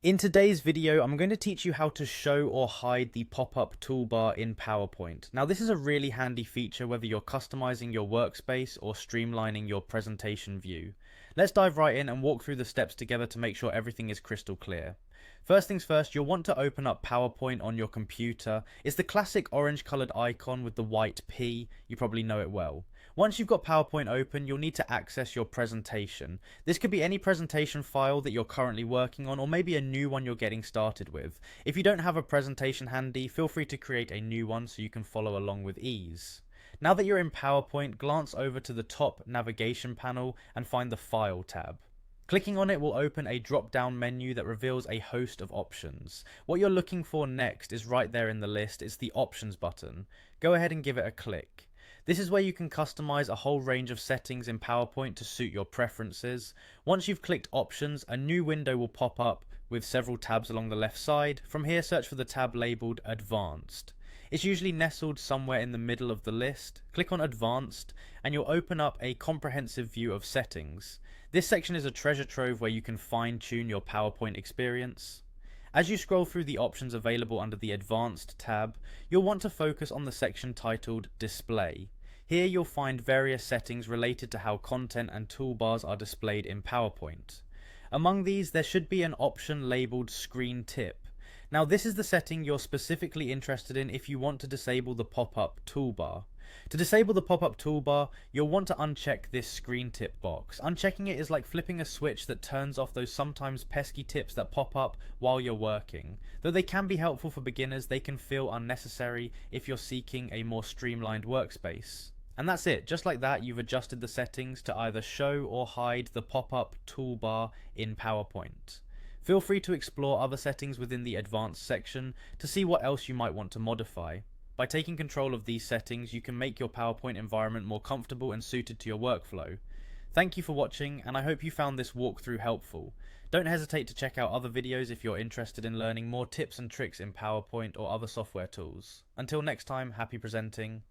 In today's video, I'm going to teach you how to show or hide the pop-up toolbar in PowerPoint. Now, this is a really handy feature whether you're customizing your workspace or streamlining your presentation view. Let's dive right in and walk through the steps together to make sure everything is crystal clear. First things first, you'll want to open up PowerPoint on your computer. It's the classic orange colored icon with the white P. You probably know it well. Once you've got PowerPoint open, you'll need to access your presentation. This could be any presentation file that you're currently working on, or maybe a new one you're getting started with. If you don't have a presentation handy, feel free to create a new one so you can follow along with ease. Now that you're in PowerPoint, glance over to the top navigation panel and find the File tab. Clicking on it will open a drop-down menu that reveals a host of options. What you're looking for next is right there in the list. It's the Options button. Go ahead and give it a click. This is where you can customize a whole range of settings in PowerPoint to suit your preferences. Once you've clicked Options, a new window will pop up with several tabs along the left side. From here, search for the tab labeled Advanced. It's usually nestled somewhere in the middle of the list. Click on Advanced and you'll open up a comprehensive view of settings. This section is a treasure trove where you can fine-tune your PowerPoint experience. As you scroll through the options available under the Advanced tab, you'll want to focus on the section titled Display. Here you'll find various settings related to how content and toolbars are displayed in PowerPoint. Among these, there should be an option labeled Screen Tip. Now, this is the setting you're specifically interested in if you want to disable the pop-up toolbar. To disable the pop-up toolbar, you'll want to uncheck this screen tip box. Unchecking it is like flipping a switch that turns off those sometimes pesky tips that pop up while you're working. Though they can be helpful for beginners, they can feel unnecessary if you're seeking a more streamlined workspace. And that's it. Just like that, you've adjusted the settings to either show or hide the pop-up toolbar in PowerPoint. Feel free to explore other settings within the Advanced section to see what else you might want to modify. By taking control of these settings, you can make your PowerPoint environment more comfortable and suited to your workflow. Thank you for watching, and I hope you found this walkthrough helpful. Don't hesitate to check out other videos if you're interested in learning more tips and tricks in PowerPoint or other software tools. Until next time, happy presenting,